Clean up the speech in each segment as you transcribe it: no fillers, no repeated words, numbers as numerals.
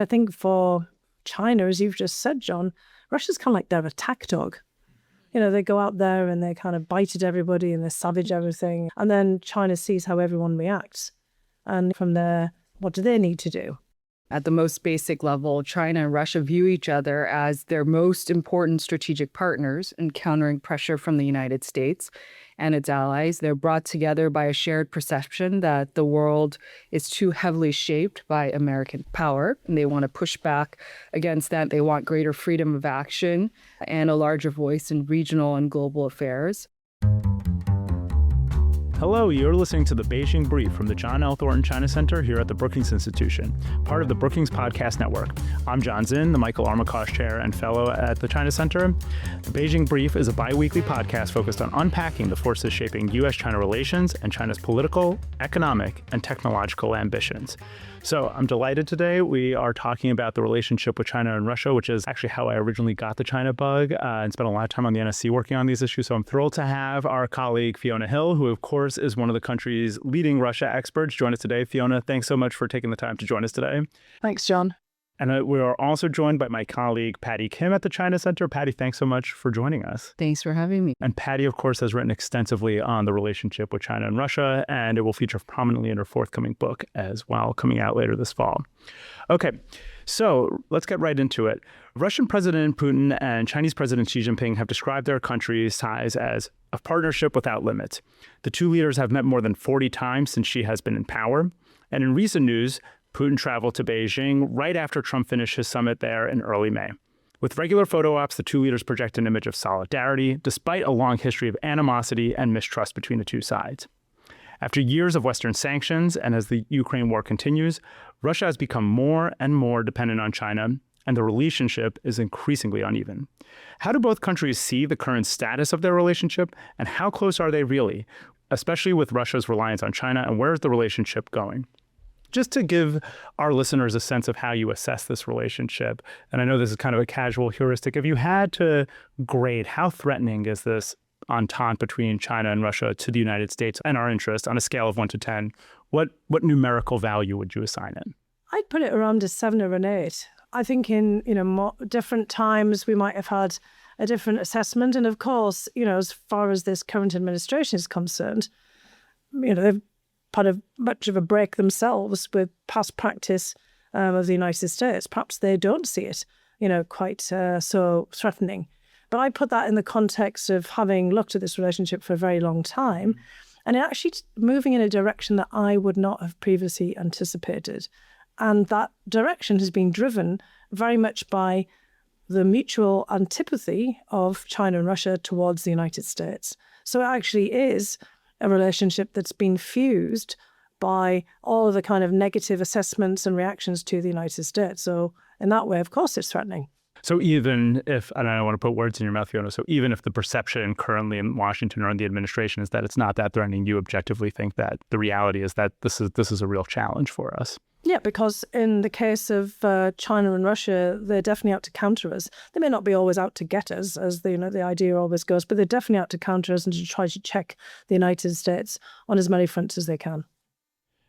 I think for China, as you've just said, John, Russia's kind of like their attack dog. They go out there and they kind of bite at everybody and they savage everything. And then China sees how everyone reacts. And from there, what do they need to do? At the most basic level, China and Russia view each other as their most important strategic partners in countering pressure from the United States and its allies. They're brought together by a shared perception that the world is too heavily shaped by American power, and they want to push back against that. They want greater freedom of action and a larger voice in regional and global affairs. Hello, you're listening to the Beijing Brief from the John L. Thornton China Center here at the Brookings Institution, part of the Brookings Podcast Network. I'm Jon Czin, the Michael Armacost Chair and Fellow at the China Center. The Beijing Brief is a bi-weekly podcast focused on unpacking the forces shaping U.S.-China relations and China's political, economic, and technological ambitions. So I'm delighted today. We are talking about the relationship with China and Russia, which is actually how I originally got the China bug and spent a lot of time on the NSC working on these issues. So I'm thrilled to have our colleague, Fiona Hill, who, of course, is one of the country's leading Russia experts, join us today. Fiona, thanks so much for taking the time to join us today. Thanks, John. And we are also joined by my colleague, Patty Kim at the China Center. Patty, thanks so much for joining us. Thanks for having me. And Patty, of course, has written extensively on the relationship with China and Russia, and it will feature prominently in her forthcoming book as well, coming out later this fall. Okay, so let's get right into it. Russian President Putin and Chinese President Xi Jinping have described their country's ties as a partnership without limits. The two leaders have met more than 40 times since Xi has been in power. And in recent news, Putin traveled to Beijing right after Trump finished his summit there in early May. With regular photo ops, the two leaders project an image of solidarity, despite a long history of animosity and mistrust between the two sides. After years of Western sanctions, and as the Ukraine war continues, Russia has become more and more dependent on China, and the relationship is increasingly uneven. How do both countries see the current status of their relationship, and how close are they really, especially with Russia's reliance on China, and where is the relationship going? Just to give our listeners a sense of how you assess this relationship, and I know this is kind of a casual heuristic, if you had to grade how threatening is this entente between China and Russia to the United States and our interest on a scale of 1 to 10, what numerical value would you assign it? I'd put it around a 7 or an 8. I think in different times we might have had a different assessment, and of course, as far as this current administration is concerned, they've part of much of a break themselves with past practice of the United States. Perhaps they don't see it, quite so threatening. But I put that in the context of having looked at this relationship for a very long time, and it actually moving in a direction that I would not have previously anticipated. And that direction has been driven very much by the mutual antipathy of China and Russia towards the United States. So it actually is a relationship that's been fused by all of the kind of negative assessments and reactions to the United States. So in that way, of course, it's threatening. So even if, and I don't want to put words in your mouth, Fiona, so even if the perception currently in Washington or in the administration is that it's not that threatening, you objectively think that the reality is that this is a real challenge for us. Yeah, because in the case of China and Russia, they're definitely out to counter us. They may not be always out to get us, as the idea always goes, but they're definitely out to counter us and to try to check the United States on as many fronts as they can.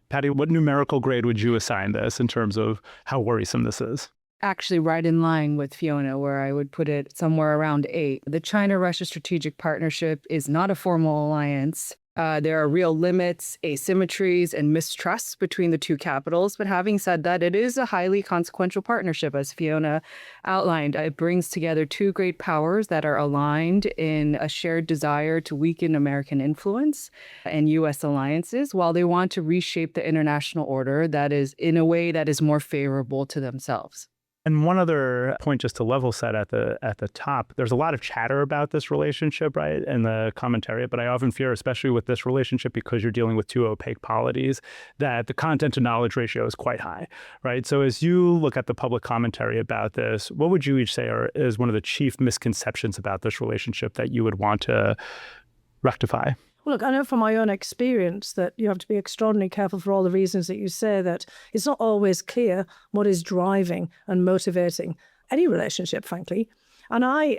Patty, what numerical grade would you assign this in terms of how worrisome this is? Actually, right in line with Fiona, where I would put it somewhere around 8. The China-Russia strategic partnership is not a formal alliance. There are real limits, asymmetries, and mistrusts between the two capitals. But having said that, it is a highly consequential partnership, as Fiona outlined. It brings together two great powers that are aligned in a shared desire to weaken American influence and U.S. alliances, while they want to reshape the international order that is in a way that is more favorable to themselves. And one other point, just to level set at the top, there's a lot of chatter about this relationship, right, in the commentary. But I often fear, especially with this relationship, because you're dealing with two opaque polities, that the content to knowledge ratio is quite high, right? So as you look at the public commentary about this, what would you each say is one of the chief misconceptions about this relationship that you would want to rectify? Well, look, I know from my own experience that you have to be extraordinarily careful for all the reasons that you say, that it's not always clear what is driving and motivating any relationship, frankly. And I,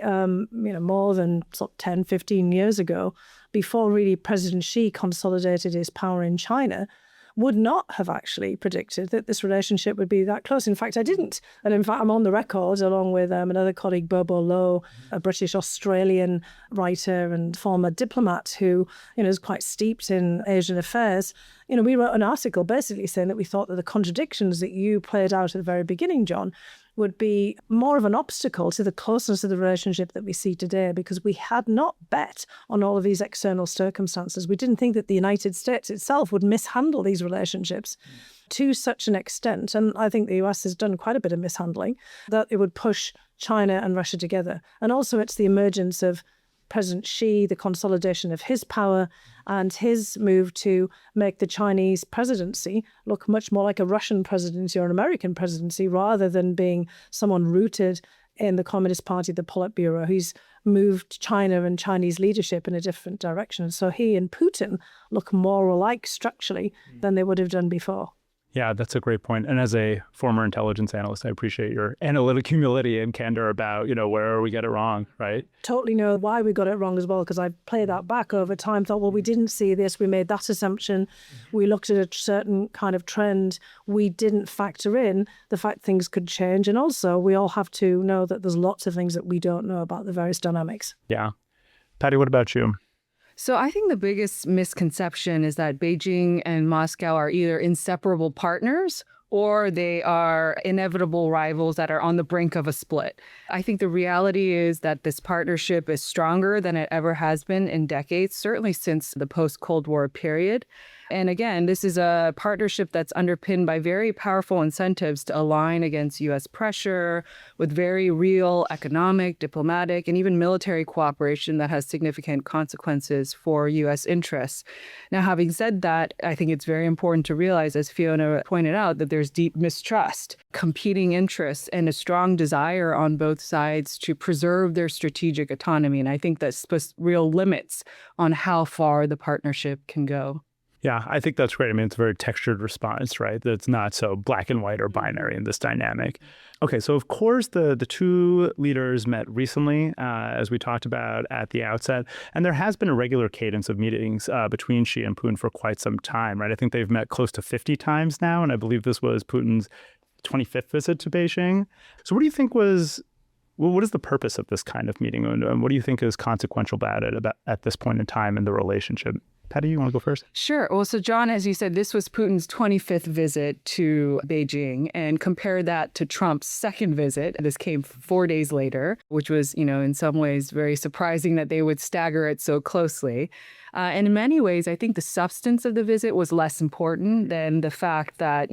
more than 10, 15 years ago, before really President Xi consolidated his power in China, would not have actually predicted that this relationship would be that close. In fact, I didn't. And in fact, I'm on the record along with another colleague, Bobo Lowe, a British-Australian writer and former diplomat who, is quite steeped in Asian affairs. We wrote an article basically saying that we thought that the contradictions that you played out at the very beginning, Jon, would be more of an obstacle to the closeness of the relationship that we see today, because we had not bet on all of these external circumstances. We didn't think that the United States itself would mishandle these relationships to such an extent, and I think the US has done quite a bit of mishandling, that it would push China and Russia together. And also it's the emergence of President Xi, the consolidation of his power and his move to make the Chinese presidency look much more like a Russian presidency or an American presidency rather than being someone rooted in the Communist Party, the Politburo. He's moved China and Chinese leadership in a different direction. So he and Putin look more alike structurally than they would have done before. Yeah, that's a great point. And as a former intelligence analyst, I appreciate your analytic humility and candor about, where we get it wrong, right? Totally know why we got it wrong as well, because I played that back over time, thought, well, we didn't see this, we made that assumption, we looked at a certain kind of trend, we didn't factor in the fact things could change. And also, we all have to know that there's lots of things that we don't know about the various dynamics. Yeah. Patty, what about you? So I think the biggest misconception is that Beijing and Moscow are either inseparable partners or they are inevitable rivals that are on the brink of a split. I think the reality is that this partnership is stronger than it ever has been in decades, certainly since the post-Cold War period. And again, this is a partnership that's underpinned by very powerful incentives to align against U.S. pressure, with very real economic, diplomatic, and even military cooperation that has significant consequences for U.S. interests. Now, having said that, I think it's very important to realize, as Fiona pointed out, that there's deep mistrust, competing interests, and a strong desire on both sides to preserve their strategic autonomy. And I think that's puts real limits on how far the partnership can go. Yeah, I think that's great. I mean, it's a very textured response, right? That's not so black and white or binary in this dynamic. Okay, so of course, the two leaders met recently, as we talked about at the outset, and there has been a regular cadence of meetings between Xi and Putin for quite some time, right? I think they've met close to 50 times now, and I believe this was Putin's 25th visit to Beijing. So what do you think what is the purpose of this kind of meeting, and what do you think is consequential about it at this point in time in the relationship? Patty, you want to go first? Sure. Well, so Jon, as you said, this was Putin's 25th visit to Beijing, and compare that to Trump's second visit. This came 4 days later, which was, in some ways very surprising that they would stagger it so closely. And in many ways, I think the substance of the visit was less important than the fact that,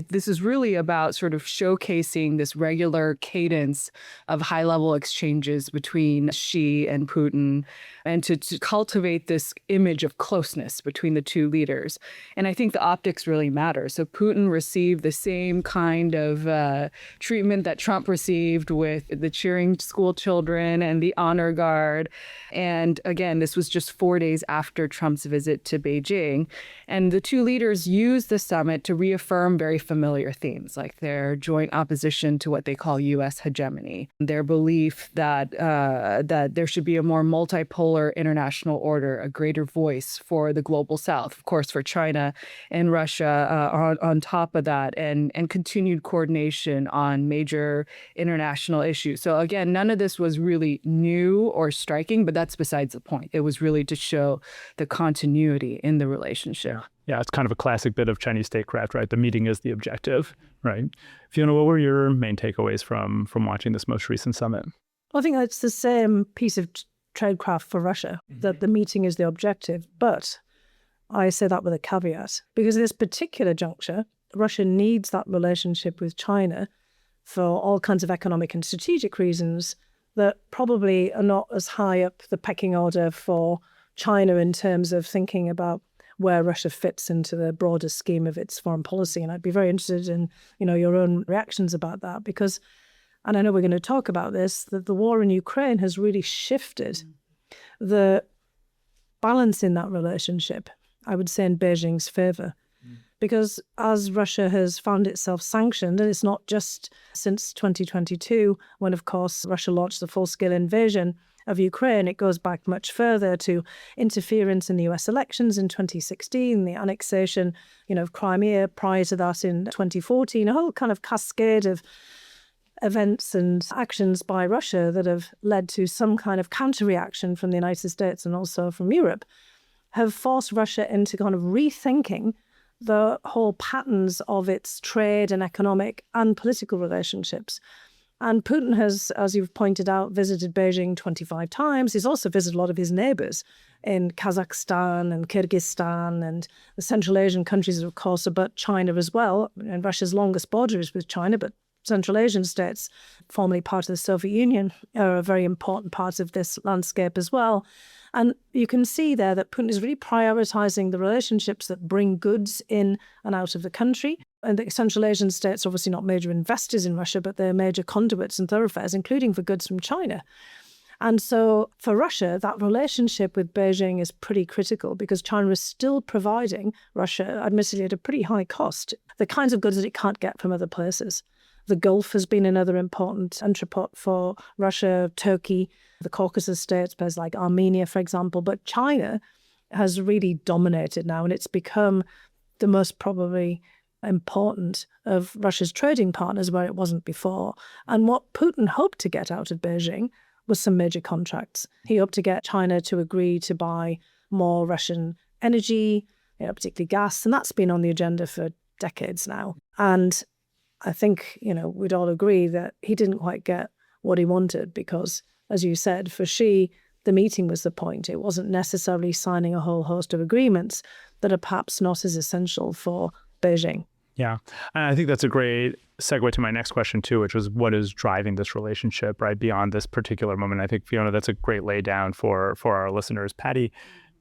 this is really about sort of showcasing this regular cadence of high-level exchanges between Xi and Putin, and to cultivate this image of closeness between the two leaders. And I think the optics really matter. So Putin received the same kind of treatment that Trump received, with the cheering school children and the honor guard. And again, this was just 4 days after Trump's visit to Beijing. And the two leaders used the summit to reaffirm very familiar themes, like their joint opposition to what they call U.S. hegemony, their belief that there should be a more multipolar international order, a greater voice for the global South, of course, for China and Russia on top of that, and continued coordination on major international issues. So again, none of this was really new or striking, but that's besides the point. It was really to show the continuity in the relationship. Yeah, it's kind of a classic bit of Chinese statecraft, right? The meeting is the objective, right? Fiona, what were your main takeaways from watching this most recent summit? I think it's the same piece of tradecraft for Russia, that the meeting is the objective. But I say that with a caveat, because at this particular juncture, Russia needs that relationship with China for all kinds of economic and strategic reasons that probably are not as high up the pecking order for China in terms of thinking about where Russia fits into the broader scheme of its foreign policy. And I'd be very interested in, your own reactions about that, because, and I know we're going to talk about this, that the war in Ukraine has really shifted the balance in that relationship, I would say, in Beijing's favor. because as Russia has found itself sanctioned, and it's not just since 2022, when, of course, Russia launched the full-scale invasion of Ukraine, it goes back much further to interference in the US elections in 2016, the annexation, of Crimea prior to that in 2014, a whole kind of cascade of events and actions by Russia that have led to some kind of counter-reaction from the United States and also from Europe, have forced Russia into kind of rethinking the whole patterns of its trade and economic and political relationships. And Putin has, as you've pointed out, visited Beijing 25 times. He's also visited a lot of his neighbors in Kazakhstan and Kyrgyzstan and the Central Asian countries, of course, but China as well. And Russia's longest border is with China, but Central Asian states, formerly part of the Soviet Union, are a very important part of this landscape as well. And you can see there that Putin is really prioritizing the relationships that bring goods in and out of the country. And the Central Asian states are obviously not major investors in Russia, but they're major conduits and thoroughfares, including for goods from China. And so for Russia, that relationship with Beijing is pretty critical because China is still providing Russia, admittedly at a pretty high cost, the kinds of goods that it can't get from other places. The Gulf has been another important entrepot for Russia, Turkey, the Caucasus states, places like Armenia, for example. But China has really dominated now, and it's become the most probably important of Russia's trading partners where it wasn't before. And what Putin hoped to get out of Beijing was some major contracts. He hoped to get China to agree to buy more Russian energy, particularly gas, and that's been on the agenda for decades now. And I think, we'd all agree that he didn't quite get what he wanted because, as you said, for Xi, the meeting was the point. It wasn't necessarily signing a whole host of agreements that are perhaps not as essential for Beijing. Yeah. And I think that's a great segue to my next question, too, which was what is driving this relationship, right, beyond this particular moment. I think, Fiona, that's a great lay down for our listeners. Patty,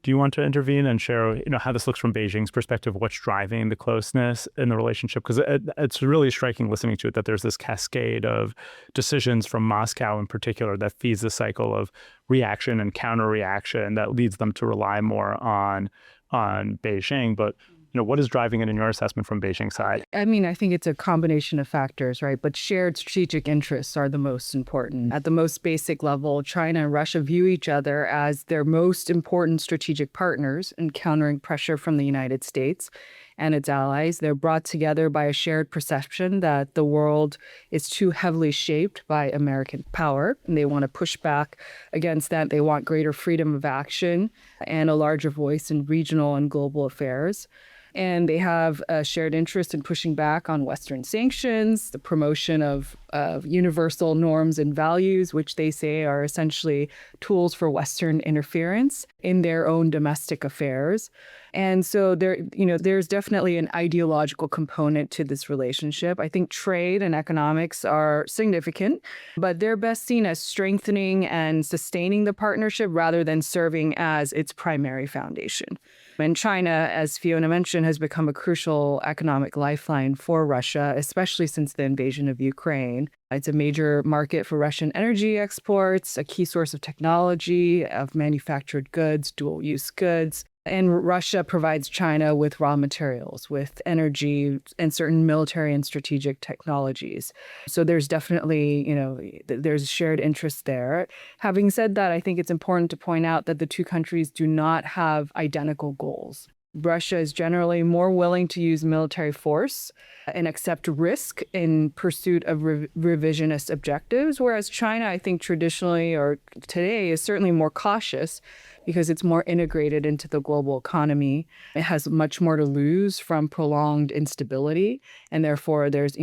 do you want to intervene and share, how this looks from Beijing's perspective, what's driving the closeness in the relationship? Because it's really striking listening to it that there's this cascade of decisions from Moscow in particular that feeds the cycle of reaction and counter-reaction that leads them to rely more on Beijing. But what is driving it in your assessment from Beijing's side? I mean, I think it's a combination of factors, right? But shared strategic interests are the most important. At the most basic level, China and Russia view each other as their most important strategic partners in countering pressure from the United States and its allies. They're brought together by a shared perception that the world is too heavily shaped by American power, and they want to push back against that. They want greater freedom of action and a larger voice in regional and global affairs. And they have a shared interest in pushing back on Western sanctions, the promotion of universal norms and values, which they say are essentially tools for Western interference in their own domestic affairs. And so there's definitely an ideological component to this relationship. I think trade and economics are significant, but they're best seen as strengthening and sustaining the partnership rather than serving as its primary foundation. And China, as Fiona mentioned, has become a crucial economic lifeline for Russia, especially since the invasion of Ukraine. It's a major market for Russian energy exports, a key source of technology, of manufactured goods, dual-use goods. And Russia provides China with raw materials, with energy, and certain military and strategic technologies. So there's definitely, there's shared interest there. Having said that, I think it's important to point out that the two countries do not have identical goals. Russia is generally more willing to use military force and accept risk in pursuit of revisionist objectives, whereas China, I think traditionally or today, is certainly more cautious because it's more integrated into the global economy. It has much more to lose from prolonged instability, and therefore there's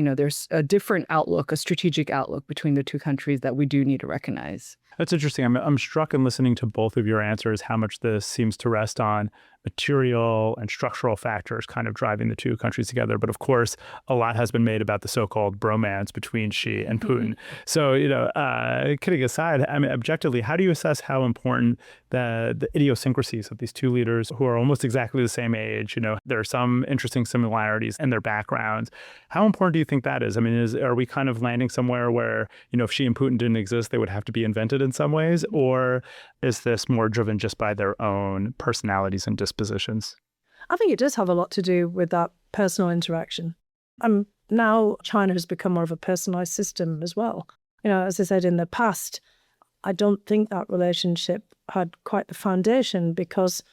a different outlook, a strategic outlook between the two countries that we do need to recognize. That's interesting. I'm struck in listening to both of your answers how much this seems to rest on material and structural factors kind of driving the two countries together. But of course, a lot has been made about the so-called bromance between Xi and Putin. So, kidding aside, I mean, objectively, how do you assess how important the idiosyncrasies of these two leaders who are almost exactly the same age? There are some interesting similarities in their backgrounds. How important do you think that is? I mean, are we kind of landing somewhere where, if Xi and Putin didn't exist, they would have to be invented in some ways? Or is this more driven just by their own personalities and dispositions? I think it does have a lot to do with that personal interaction. Now China has become more of a personalized system as well. As I said in the past, I don't think that relationship had quite the foundation because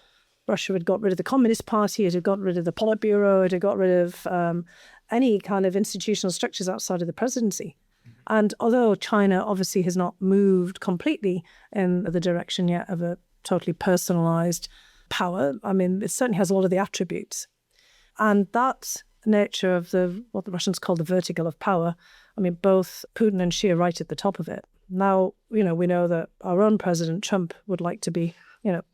Russia had got rid of the Communist Party, it had got rid of the Politburo, it had got rid of any kind of institutional structures outside of the presidency. And although China obviously has not moved completely in the direction yet of a totally personalized power, it certainly has a lot of the attributes. And that nature of what the Russians call the vertical of power, both Putin and Xi are right at the top of it. Now, we know that our own President Trump would like to be,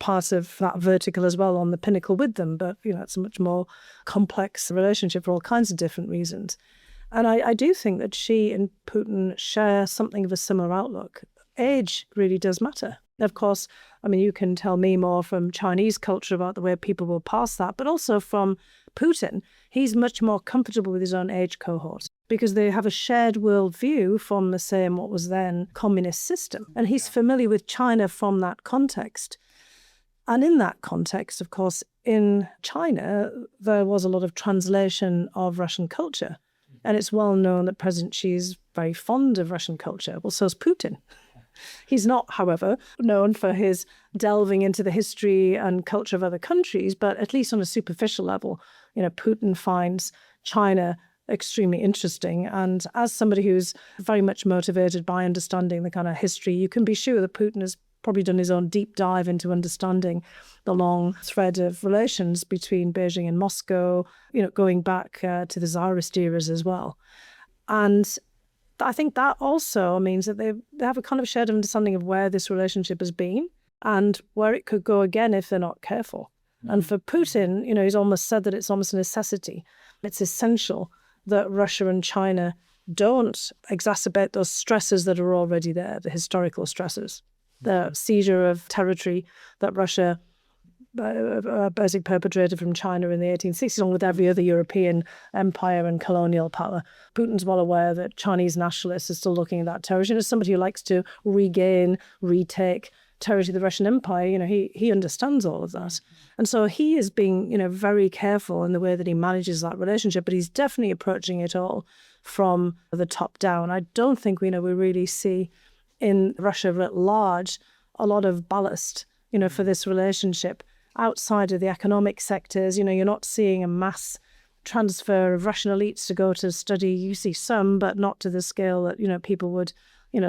part of that vertical as well on the pinnacle with them. But, it's a much more complex relationship for all kinds of different reasons. And I do think that Xi and Putin share something of a similar outlook. Age really does matter. Of course, you can tell me more from Chinese culture about the way people will pass that, but also from Putin. He's much more comfortable with his own age cohort because they have a shared worldview from the same, what was then, communist system. And he's familiar with China from that context. And in that context, of course, in China, there was a lot of translation of Russian culture. And it's well known that President Xi is very fond of Russian culture. Well, so is Putin. He's not, however, known for his delving into the history and culture of other countries, but at least on a superficial level, Putin finds China extremely interesting. And as somebody who's very much motivated by understanding the kind of history, you can be sure that Putin has probably done his own deep dive into understanding the long thread of relations between Beijing and Moscow, going back to the Tsarist eras as well. And I think that also means that they have a kind of shared understanding of where this relationship has been and where it could go again if they're not careful. And for Putin, he's almost said that it's almost a necessity. It's essential that Russia and China don't exacerbate those stresses that are already there, the historical stresses, the seizure of territory that Russia basically perpetrated from China in the 1860s, along with every other European empire and colonial power. Putin's well aware that Chinese nationalists are still looking at that territory. And as somebody who likes to retake territory of the Russian Empire, he understands all of that. And so he is being, very careful in the way that he manages that relationship, but he's definitely approaching it all from the top down. I don't think we really see in Russia at large a lot of ballast, for this relationship. Outside of the economic sectors, you're not seeing a mass transfer of Russian elites to go to study. You see some, but not to the scale that, people would,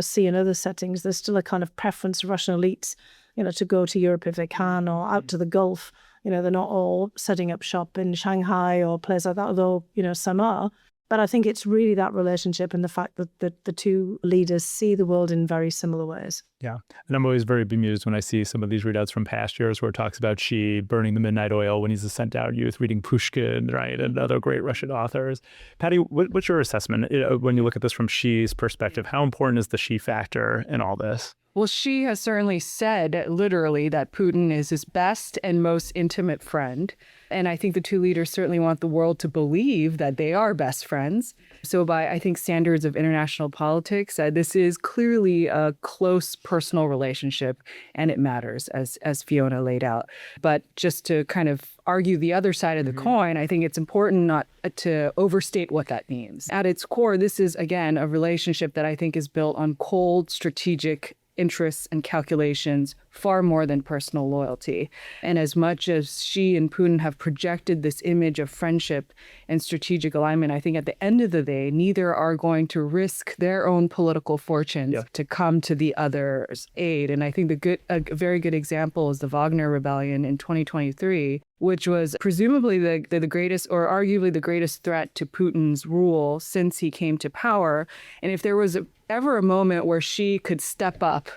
see in other settings. There's still a kind of preference for Russian elites, to go to Europe if they can or out to the Gulf. They're not all setting up shop in Shanghai or places like that, although, some are. But I think it's really that relationship and the fact that the two leaders see the world in very similar ways. Yeah. And I'm always very bemused when I see some of these readouts from past years where it talks about Xi burning the midnight oil when he's a sent-out youth, reading Pushkin, right, and other great Russian authors. Patty, what's your assessment when you look at this from Xi's perspective? How important is the Xi factor in all this? Well, Xi has certainly said literally that Putin is his best and most intimate friend. And I think the two leaders certainly want the world to believe that they are best friends. So by, I think, standards of international politics, this is clearly a close personal relationship, and it matters, as Fiona laid out. But just to kind of argue the other side of the coin, I think it's important not to overstate what that means. At its core, this is, again, a relationship that I think is built on cold, strategic interests and calculations far more than personal loyalty. And as much as Xi and Putin have projected this image of friendship and strategic alignment, I think at the end of the day, neither are going to risk their own political fortunes to come to the other's aid. And I think a very good example is the Wagner Rebellion in 2023, which was presumably the greatest, or arguably the greatest threat to Putin's rule since he came to power. And if there was ever a moment where Xi could step up,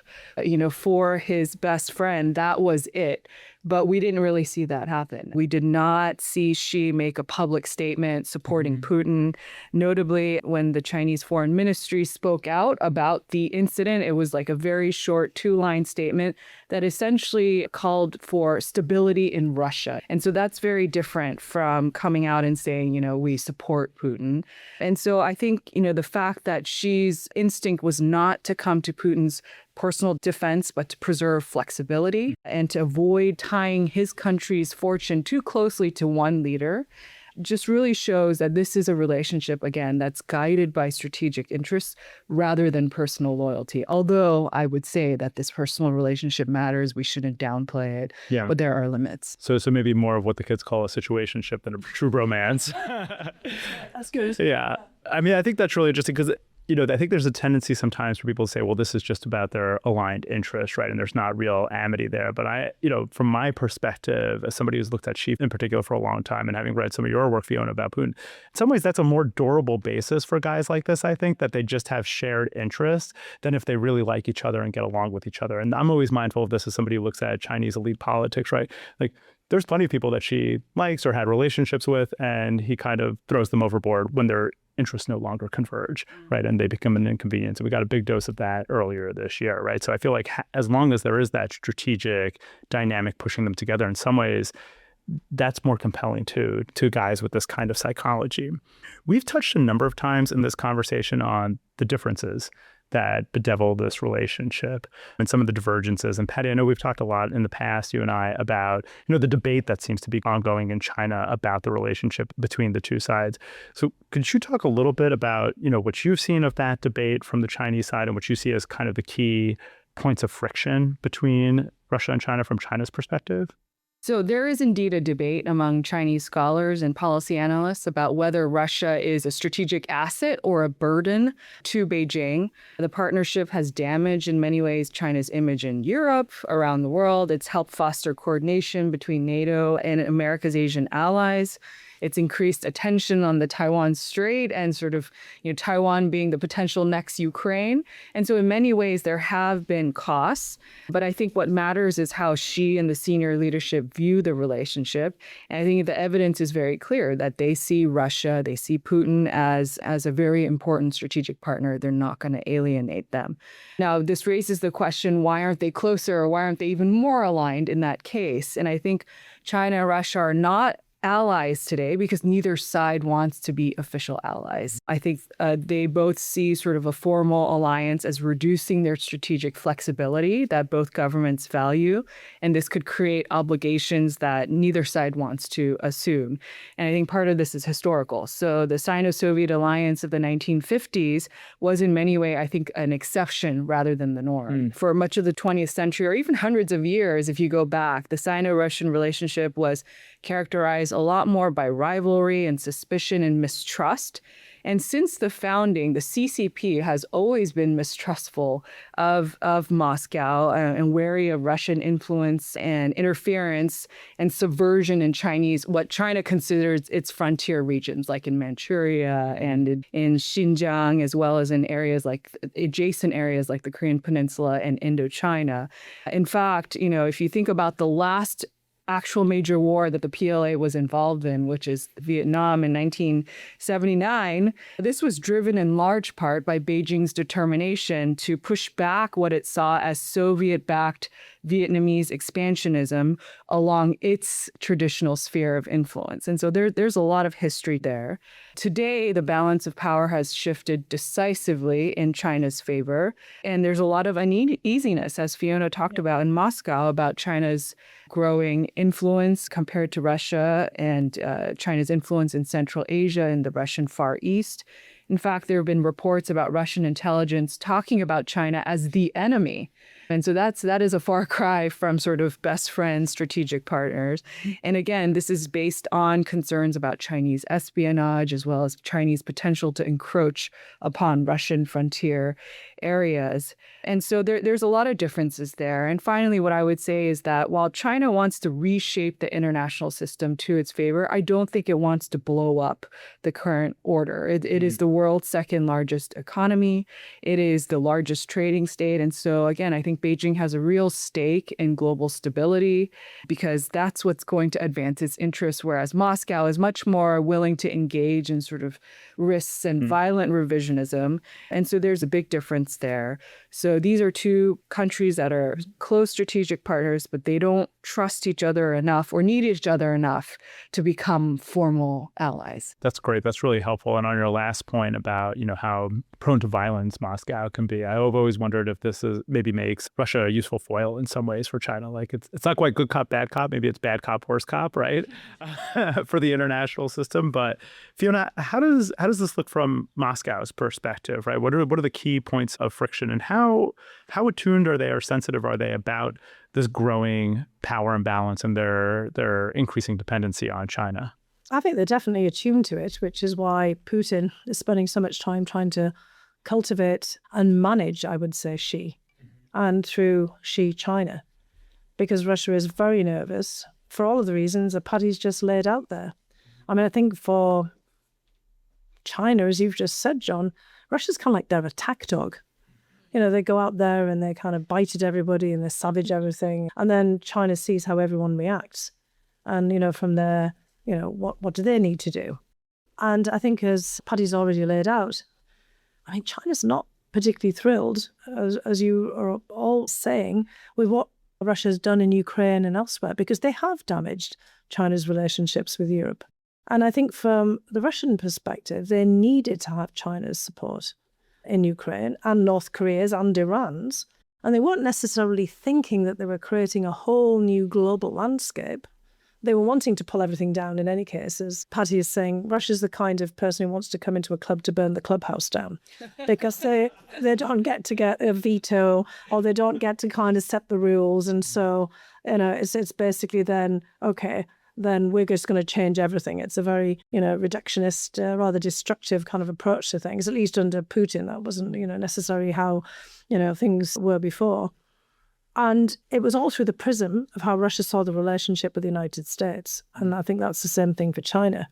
for his best friend, that was it. But we didn't really see that happen. We did not see Xi make a public statement supporting Putin. Notably, when the Chinese Foreign Ministry spoke out about the incident, it was like a very short 2-line statement that essentially called for stability in Russia. And so that's very different from coming out and saying, we support Putin. And so I think, the fact that Xi's instinct was not to come to Putin's personal defense, but to preserve flexibility and to avoid tying his country's fortune too closely to one leader, just really shows that this is a relationship, again, that's guided by strategic interests rather than personal loyalty. Although I would say that this personal relationship matters, we shouldn't downplay it, but there are limits. So maybe more of what the kids call a situationship than a true romance. That's good. Yeah. I mean, I think that's really interesting because, I think there's a tendency sometimes for people to say, well, this is just about their aligned interest, right? And there's not real amity there. But from my perspective, as somebody who's looked at Xi in particular for a long time and having read some of your work, Fiona, about Putin, in some ways, that's a more durable basis for guys like this, I think, that they just have shared interests than if they really like each other and get along with each other. And I'm always mindful of this as somebody who looks at Chinese elite politics, right? Like, there's plenty of people that Xi likes or had relationships with, and he kind of throws them overboard when their interests no longer converge, right? And they become an inconvenience. And we got a big dose of that earlier this year, right? So I feel like as long as there is that strategic dynamic pushing them together, in some ways, that's more compelling to guys with this kind of psychology. We've touched a number of times in this conversation on the differences that bedevil this relationship and some of the divergences. And Patty, I know we've talked a lot in the past, you and I, about, the debate that seems to be ongoing in China about the relationship between the two sides. So could you talk a little bit about, what you've seen of that debate from the Chinese side and what you see as kind of the key points of friction between Russia and China from China's perspective? So there is indeed a debate among Chinese scholars and policy analysts about whether Russia is a strategic asset or a burden to Beijing. The partnership has damaged in many ways China's image in Europe, around the world. It's helped foster coordination between NATO and America's Asian allies. It's increased attention on the Taiwan Strait and sort of, Taiwan being the potential next Ukraine. And so in many ways, there have been costs. But I think what matters is how Xi and the senior leadership view the relationship. And I think the evidence is very clear that they see Russia, they see Putin as a very important strategic partner. They're not going to alienate them. Now, this raises the question, why aren't they closer, or why aren't they even more aligned in that case? And I think China and Russia are not allies today because neither side wants to be official allies. I think they both see sort of a formal alliance as reducing their strategic flexibility that both governments value, and this could create obligations that neither side wants to assume. And I think part of this is historical. So the Sino-Soviet alliance of the 1950s was in many ways, I think, an exception rather than the norm. For much of the 20th century, or even hundreds of years, if you go back, the Sino-Russian relationship was characterized a lot more by rivalry and suspicion and mistrust. And since the founding, the CCP has always been mistrustful of Moscow and wary of Russian influence and interference and subversion in what China considers its frontier regions, like in Manchuria and in Xinjiang, as well as in adjacent areas like the Korean Peninsula and Indochina. In fact, if you think about the last actual major war that the PLA was involved in, which is Vietnam in 1979, this was driven in large part by Beijing's determination to push back what it saw as Soviet-backed Vietnamese expansionism along its traditional sphere of influence. And so there's a lot of history there. Today, the balance of power has shifted decisively in China's favor. And there's a lot of uneasiness, as Fiona talked about in Moscow, about China's growing influence compared to Russia and China's influence in Central Asia and the Russian Far East. In fact, there have been reports about Russian intelligence talking about China as the enemy. And so that is a far cry from sort of best friends, strategic partners. And again, this is based on concerns about Chinese espionage, as well as Chinese potential to encroach upon Russian frontier areas. And so there's a lot of differences there. And finally, what I would say is that while China wants to reshape the international system to its favor, I don't think it wants to blow up the current order. It is the world's second largest economy. It is the largest trading state. And so again, I think think Beijing has a real stake in global stability because that's what's going to advance its interests, whereas Moscow is much more willing to engage in sort of risks and violent revisionism. And so there's a big difference there. So these are two countries that are close strategic partners, but they don't trust each other enough or need each other enough to become formal allies. That's great. That's really helpful. And on your last point about, how prone to violence Moscow can be, I've always wondered if this maybe makes Russia a useful foil in some ways for China. Like it's not quite good cop, bad cop. Maybe it's bad cop, worse cop, right? For the international system. But Fiona, how does this look from Moscow's perspective, right? What are the key points of friction, and how attuned are they or sensitive are they about this growing power imbalance and their increasing dependency on China? I think they're definitely attuned to it, which is why Putin is spending so much time trying to cultivate and manage, I would say, Xi, and through Xi, China, because Russia is very nervous for all of the reasons that Patty's just laid out there. I mean, I think for China, as you've just said, John, Russia's kind of like their attack dog. They go out there and they kind of bite at everybody and they savage everything. And then China sees how everyone reacts. And, from there, what do they need to do? And I think as Paddy's already laid out, I mean, China's not particularly thrilled, as you are all saying, with what Russia's done in Ukraine and elsewhere, because they have damaged China's relationships with Europe. And I think from the Russian perspective, they needed to have China's support in Ukraine and North Korea's and Iran's. And they weren't necessarily thinking that they were creating a whole new global landscape. They were wanting to pull everything down in any case. As Patty is saying, Russia's the kind of person who wants to come into a club to burn the clubhouse down because they don't get a veto, or they don't get to kind of set the rules. And so, it's basically then, okay, then we're just going to change everything. It's a very, reductionist, rather destructive kind of approach to things, at least under Putin. That wasn't, necessarily how, things were before. And it was all through the prism of how Russia saw the relationship with the United States. And I think that's the same thing for China.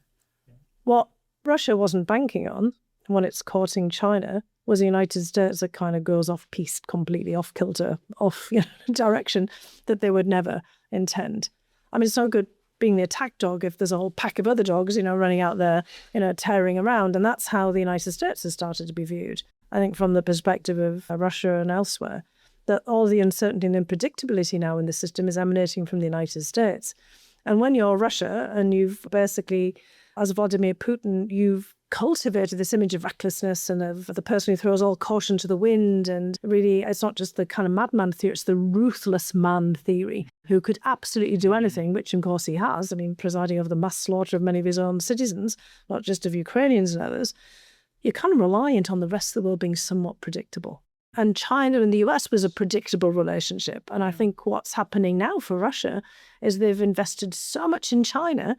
What Russia wasn't banking on when it's courting China was the United States that kind of goes off piste, completely off kilter, off direction that they would never intend. I mean, it's no good being the attack dog if there's a whole pack of other dogs, running out there, tearing around. And that's how the United States has started to be viewed, I think, from the perspective of Russia and elsewhere, that all the uncertainty and unpredictability now in the system is emanating from the United States. And when you're Russia and you've basically, as Vladimir Putin, you've cultivated this image of recklessness and of the person who throws all caution to the wind. And really, it's not just the kind of madman theory, it's the ruthless man theory, who could absolutely do anything, which of course he has. I mean, presiding over the mass slaughter of many of his own citizens, not just of Ukrainians and others. You're kind of reliant on the rest of the world being somewhat predictable. And China and the US was a predictable relationship. And I think what's happening now for Russia is they've invested so much in China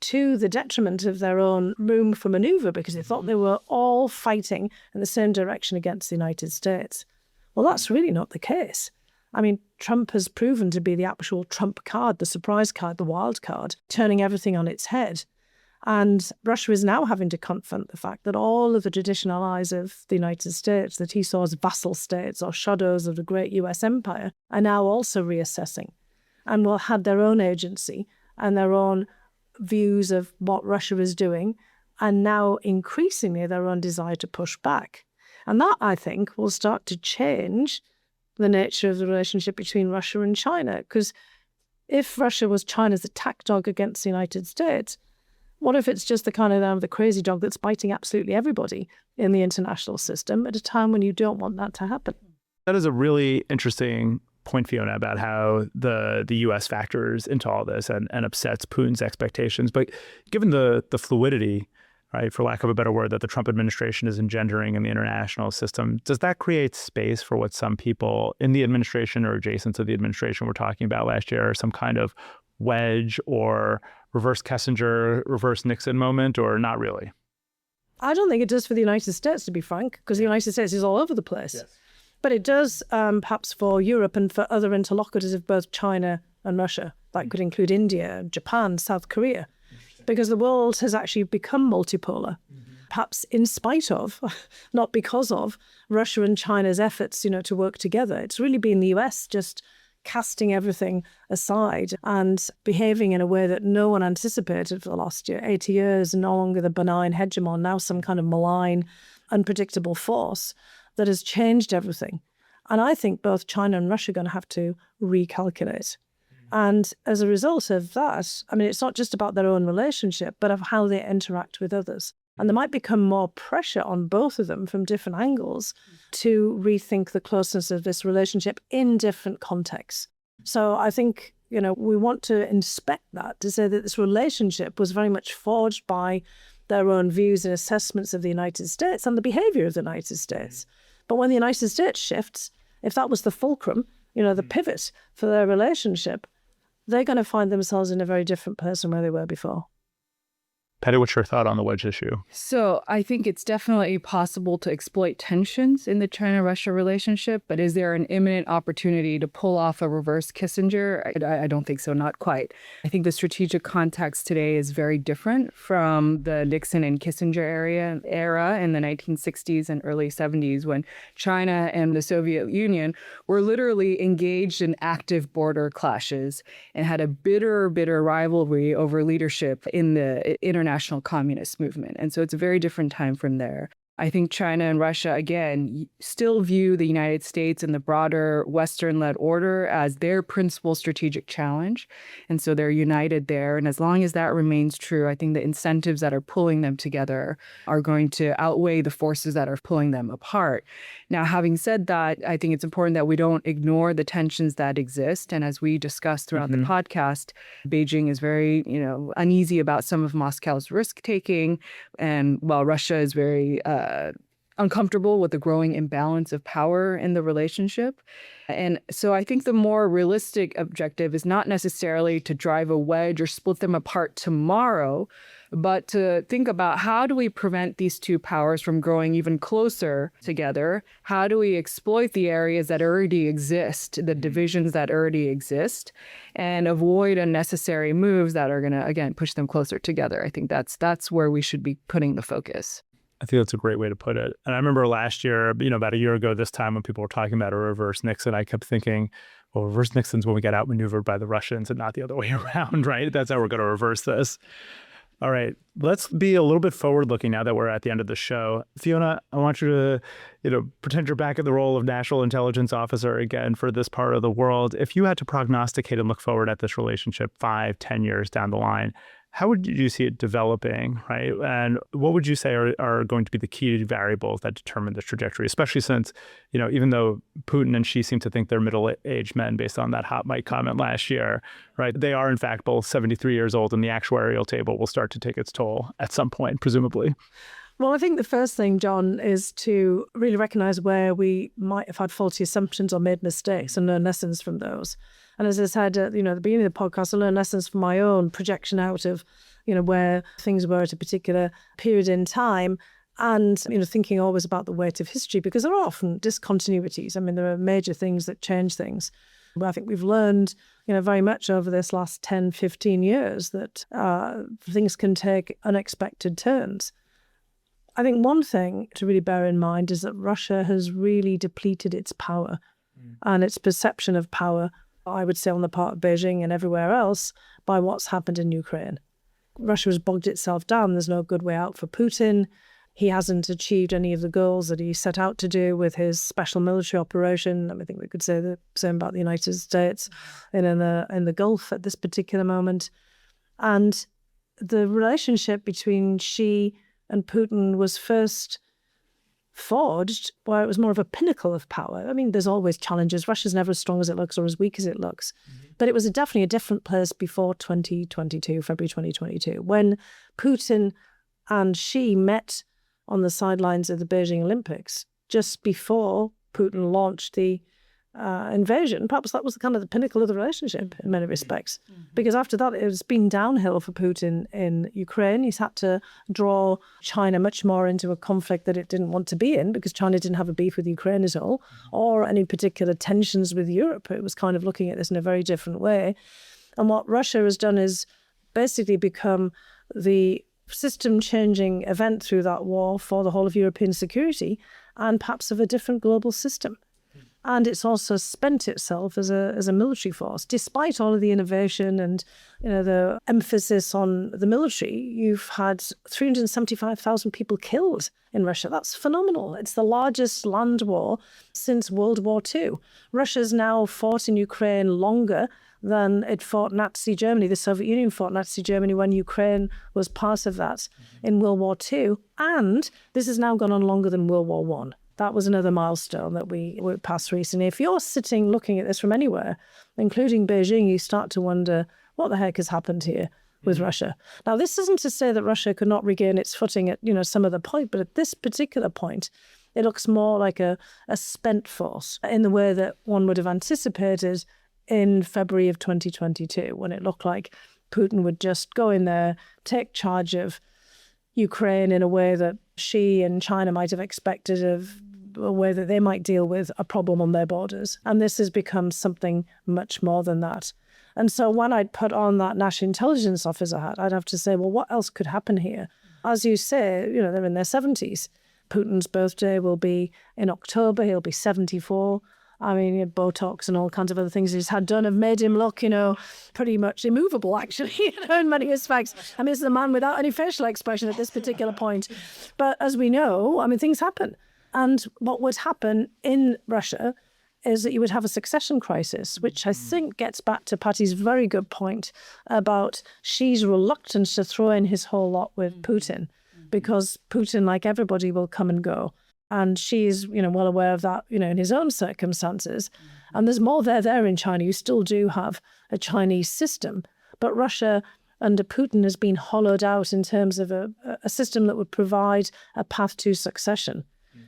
to the detriment of their own room for maneuver, because they thought they were all fighting in the same direction against the United States. Well, that's really not the case. I mean, Trump has proven to be the actual trump card, the surprise card, the wild card, turning everything on its head. And Russia is now having to confront the fact that all of the traditional allies of the United States, that he saw as vassal states or shadows of the great US empire, are now also reassessing and will have their own agency and their own views of what Russia is doing, and now increasingly their own desire to push back. And that, I think, will start to change the nature of the relationship between Russia and China. Because if Russia was China's attack dog against the United States, what if it's just the kind of the crazy dog that's biting absolutely everybody in the international system at a time when you don't want that to happen? That is a really interesting point, Fiona, about how the U.S. factors into all this and upsets Putin's expectations. But given the fluidity, right, for lack of a better word, that the Trump administration is engendering in the international system, does that create space for what some people in the administration or adjacent to the administration were talking about last year, some kind of wedge or reverse Kissinger, reverse Nixon moment, or not really? I don't think it does for the United States, to be frank, because the United States is all over the place. Yes. But it does perhaps for Europe and for other interlocutors of both China and Russia. That could include India, Japan, South Korea, because the world has actually become multipolar. perhaps in spite of, not because of, Russia and China's efforts, to work together. It's really been the US just casting everything aside and behaving in a way that no one anticipated for the last 80 years, no longer the benign hegemon, now some kind of malign, unpredictable force that has changed everything. And I think both China and Russia are going to have to recalculate. And as a result of that, it's not just about their own relationship, but of how they interact with others. And there might become more pressure on both of them from different angles to rethink the closeness of this relationship in different contexts. So I think, we want to inspect that to say that this relationship was very much forged by their own views and assessments of the United States and the behavior of the United States. But when the United States shifts, if that was the fulcrum, the pivot for their relationship, they're going to find themselves in a very different place from where they were before. Patty, what's your thought on the wedge issue? So I think it's definitely possible to exploit tensions in the China-Russia relationship, but is there an imminent opportunity to pull off a reverse Kissinger? I don't think so, not quite. I think the strategic context today is very different from the Nixon and Kissinger era in the 1960s and early 70s, when China and the Soviet Union were literally engaged in active border clashes and had a bitter rivalry over leadership in the international communist movement. And so it's a very different time from there. I think China and Russia, again, still view the United States and the broader Western-led order as their principal strategic challenge. And so they're united there. And as long as that remains true, I think the incentives that are pulling them together are going to outweigh the forces that are pulling them apart. Now, having said that, I think it's important that we don't ignore the tensions that exist. And as we discussed throughout the podcast, Beijing is very, uneasy about some of Moscow's risk-taking. And while Russia is very uncomfortable with the growing imbalance of power in the relationship. And so I think the more realistic objective is not necessarily to drive a wedge or split them apart tomorrow, but to think about how do we prevent these two powers from growing even closer together? How do we exploit the areas that already exist, the divisions that already exist, and avoid unnecessary moves that are going to, again, push them closer together? I think that's where we should be putting the focus. I think that's a great way to put it. And I remember last year, about a year ago this time, when people were talking about a reverse Nixon, I kept thinking, well, reverse Nixon's when we get outmaneuvered by the Russians and not the other way around, right? That's how we're going to reverse this. All right, let's be a little bit forward-looking now that we're at the end of the show. Fiona, I want you to, pretend you're back in the role of National Intelligence Officer again for this part of the world. If you had to prognosticate and look forward at this relationship 5-10 years down the line, how would you see it developing, right? And what would you say are going to be the key variables that determine the trajectory, especially since, even though Putin and Xi seem to think they're middle-aged men based on that hot mic comment last year, right? They are, in fact, both 73 years old, and the actuarial table will start to take its toll at some point, presumably. Well, I think the first thing, John, is to really recognize where we might have had faulty assumptions or made mistakes and learn lessons from those. And as I said, at the beginning of the podcast, I learned lessons from my own projection out of, where things were at a particular period in time, and, thinking always about the weight of history, because there are often discontinuities. There are major things that change things. But I think we've learned, very much over this last 10, 15 years that things can take unexpected turns. I think one thing to really bear in mind is that Russia has really depleted its power and its perception of power, I would say, on the part of Beijing and everywhere else, by what's happened in Ukraine. Russia has bogged itself down. There's no good way out for Putin. He hasn't achieved any of the goals that he set out to do with his special military operation. I think we could say the same about the United States and in the Gulf at this particular moment. And the relationship between Xi and Putin was first forged where it was more of a pinnacle of power. There's always challenges. Russia's never as strong as it looks or as weak as it looks. But it was definitely a different place before February 2022, when Putin and Xi met on the sidelines of the Beijing Olympics just before Putin launched the invasion. Perhaps that was kind of the pinnacle of the relationship in many respects. Because after that, it's been downhill for Putin in Ukraine. He's had to draw China much more into a conflict that it didn't want to be in, because China didn't have a beef with Ukraine at all, or any particular tensions with Europe. It was kind of looking at this in a very different way. And what Russia has done is basically become the system-changing event through that war for the whole of European security and perhaps of a different global system. And it's also spent itself as a military force. Despite all of the innovation and the emphasis on the military, you've had 375,000 people killed in Russia. That's phenomenal. It's the largest land war since World War II. Russia's now fought in Ukraine longer than it fought Nazi Germany. The Soviet Union fought Nazi Germany when Ukraine was part of that in World War II. And this has now gone on longer than World War I. That was another milestone that we passed recently. If you're sitting looking at this from anywhere, including Beijing, you start to wonder what the heck has happened here with Russia. Now, this isn't to say that Russia could not regain its footing at some other point, but at this particular point, it looks more like a spent force in the way that one would have anticipated in February of 2022, when it looked like Putin would just go in there, take charge of Ukraine in a way that Xi and China might have expected, of a way that they might deal with a problem on their borders. And this has become something much more than that. And so when I'd put on that national intelligence officer hat, I'd have to say, well, what else could happen here? As you say, they're in their 70s. Putin's birthday will be in October. He'll be 74. I mean, Botox and all kinds of other things he's had done have made him look, pretty much immovable, actually, in many respects. I mean, it's the man without any facial expression at this particular point. But as we know, I mean, things happen. And what would happen in Russia is that you would have a succession crisis, which I think gets back to Patty's very good point about Xi's reluctance to throw in his whole lot with Putin, because Putin, like everybody, will come and go. And she's, well aware of that, in his own circumstances. And there's more there in China. You still do have a Chinese system. But Russia under Putin has been hollowed out in terms of a system that would provide a path to succession.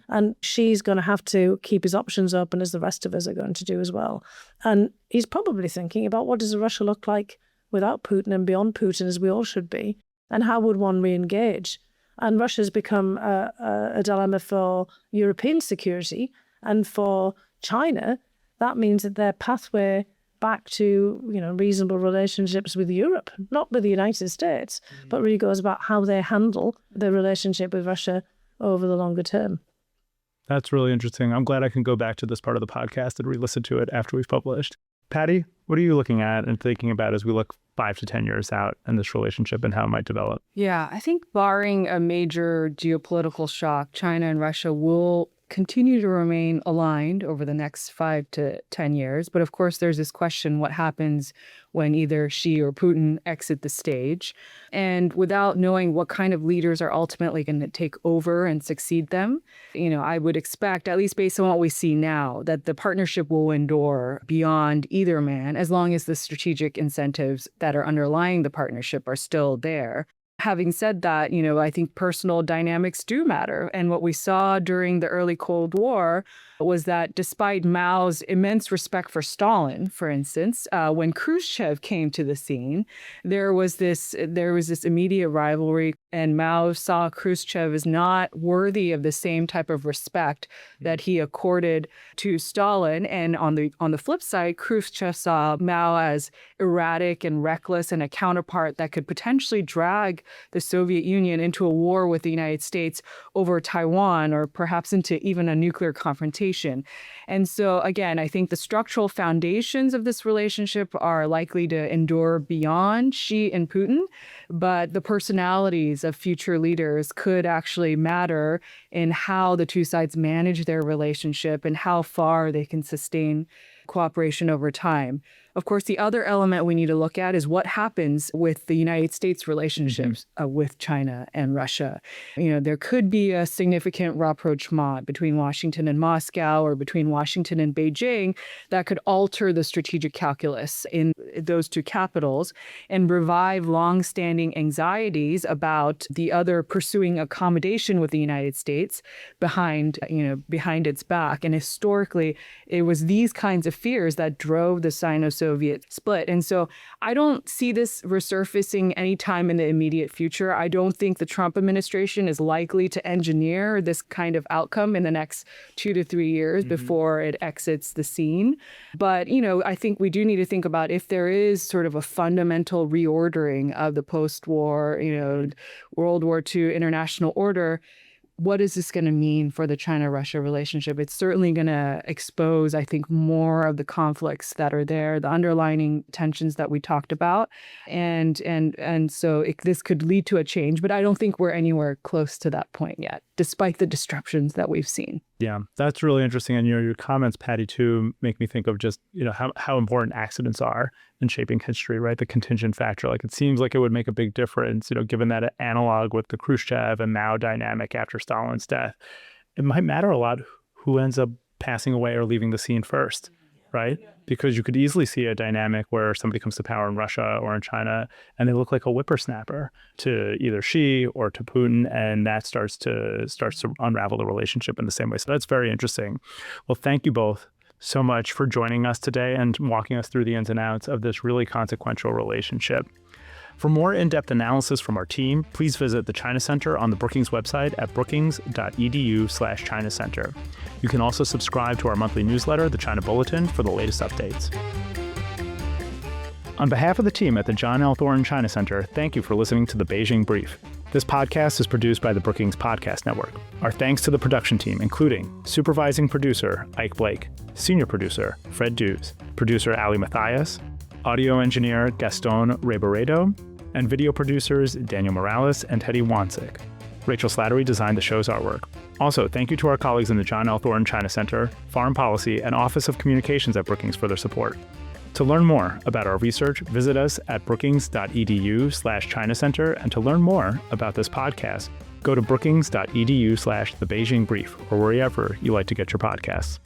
And she's going to have to keep his options open, as the rest of us are going to do as well. And he's probably thinking about what does Russia look like without Putin and beyond Putin, as we all should be, and how would one re-engage? And Russia's become a dilemma for European security. And for China, that means that their pathway back to reasonable relationships with Europe, not with the United States, but really goes about how they handle their relationship with Russia over the longer term. That's really interesting. I'm glad I can go back to this part of the podcast and re-listen to it after we've published. Patty, what are you looking at and thinking about as we look 5 to 10 years out in this relationship and how it might develop? Yeah, I think barring a major geopolitical shock, China and Russia will continue to remain aligned over the next 5 to 10 years. But of course, there's this question, what happens when either Xi or Putin exit the stage? And without knowing what kind of leaders are ultimately going to take over and succeed them, I would expect, at least based on what we see now, that the partnership will endure beyond either man, as long as the strategic incentives that are underlying the partnership are still there. Having said that, I think personal dynamics do matter. And what we saw during the early Cold War was that despite Mao's immense respect for Stalin, for instance, when Khrushchev came to the scene, there was this immediate rivalry, and Mao saw Khrushchev as not worthy of the same type of respect that he accorded to Stalin. And on the flip side, Khrushchev saw Mao as erratic and reckless and a counterpart that could potentially drag the Soviet Union into a war with the United States over Taiwan, or perhaps into even a nuclear confrontation. And so, again, I think the structural foundations of this relationship are likely to endure beyond Xi and Putin, but the personalities of future leaders could actually matter in how the two sides manage their relationship and how far they can sustain cooperation over time. Of course, the other element we need to look at is what happens with the United States relationships with China and Russia. There could be a significant rapprochement between Washington and Moscow, or between Washington and Beijing, that could alter the strategic calculus in those two capitals and revive longstanding anxieties about the other pursuing accommodation with the United States behind its back. And historically, it was these kinds of fears that drove the Sino-Soviet split. And so I don't see this resurfacing anytime in the immediate future. I don't think the Trump administration is likely to engineer this kind of outcome in the next 2 to 3 years before it exits the scene. But, I think we do need to think about if there is sort of a fundamental reordering of the post-war, World War II international order. What is this going to mean for the China-Russia relationship? It's certainly going to expose, I think, more of the conflicts that are there, the underlying tensions that we talked about. And so this could lead to a change, but I don't think we're anywhere close to that point yet, despite the disruptions that we've seen. Yeah, that's really interesting. And your comments, Patty, too, make me think of just, how important accidents are in shaping history, right? The contingent factor. Like, it seems like it would make a big difference, given that analog with the Khrushchev and Mao dynamic after Stalin's death. It might matter a lot who ends up passing away or leaving the scene first, right? Because you could easily see a dynamic where somebody comes to power in Russia or in China and they look like a whippersnapper to either Xi or to Putin, and that starts to unravel the relationship in the same way. So that's very interesting. Well, thank you both so much for joining us today and walking us through the ins and outs of this really consequential relationship. For more in-depth analysis from our team, please visit the China Center on the Brookings website at brookings.edu/China Center. You can also subscribe to our monthly newsletter, the China Bulletin, for the latest updates. On behalf of the team at the John L. Thornton China Center, thank you for listening to the Beijing Brief. This podcast is produced by the Brookings Podcast Network. Our thanks to the production team, including supervising producer Ike Blake, senior producer Fred Dews, producer Ali Mathias, audio engineer Gaston Reboredo, and video producers Daniel Morales and Teddy Wansik. Rachel Slattery designed the show's artwork. Also, thank you to our colleagues in the John L. Thornton China Center, Foreign Policy, and Office of Communications at Brookings for their support. To learn more about our research, visit us at brookings.edu/China Center, and to learn more about this podcast, go to brookings.edu/The Beijing Brief, or wherever you like to get your podcasts.